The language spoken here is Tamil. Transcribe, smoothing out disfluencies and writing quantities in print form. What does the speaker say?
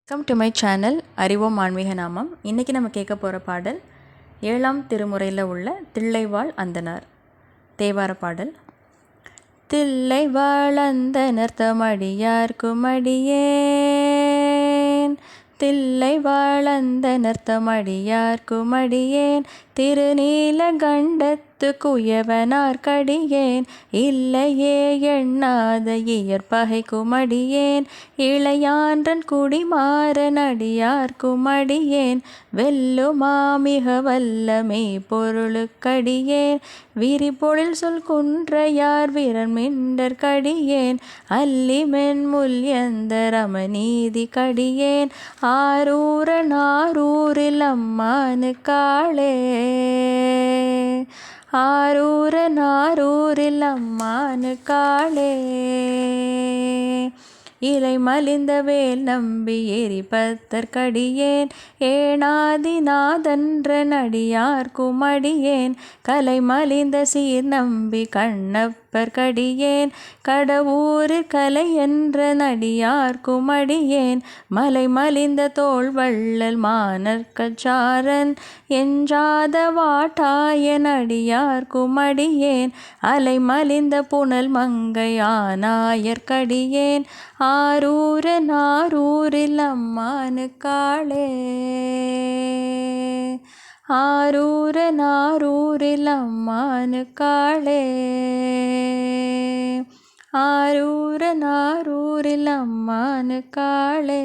வெல்கம் டு மை சேனல் அறிவோம் ஆன்மீக நாமம். இன்றைக்கி நம்ம கேட்க போகிற பாடல் 7ஆம் திருமுறையில் உள்ள தில்லைவாழ் அந்தணர் தேவார பாடல். தில்லைவாழ் அந்தணர் தமடியார்க்கும் அடியேன், தில்லைவாழ் அந்தணர் தமடியார்க்கும் அடியேன், திருநீலகண்டத்து குயவனார்க்கடியேன், இல்லையே எண்ணாத இயற்பகைக்கும் அடியேன், இளையான்றன் குடிமாறன் அடியார்க்கும் அடியேன், வெல்லுமா மிக வல்லமே பொருளுக்கடியேன், விரிபொழில் சொல் குன்றையார் வீரன்மிண்டற்கடியேன், அல்லிமென் முல்யந்த ரமநீதி கடியேன், ஆரூரன் ஆரூரில் அம்மானுக்காளே, ஆரூரன் ஆரூரில் அம்மானுக்காளே, இலை மலிந்த வேல் நம்பி எரிபத்தற்கடியேன், ஏனாதிநாதன்றன் அடியார்க்கும் அடியேன், கலை மலிந்த சீர் நம்பி கண்ணப்பர்க்கடியேன், கடவுரிற் கலை என்றன் அடியார்க்கும் அடியேன், மலை மலிந்த தோள் வள்ளல் மானர்க்கச்சாரன் எஞ்சாத வாட்டாயன் அடியார்க்கும் அடியேன், அலை மலிந்த புனல் மங்கை ஆனாயர்க்கடியேன், ஆரூரன் ஆரூரில் அம்மானுக்காளே, ஆரூரன் ஆரூரில் அம்மானுக்காளே, ஆரூரன் ஆரூரில் அம்மானுக்காளே.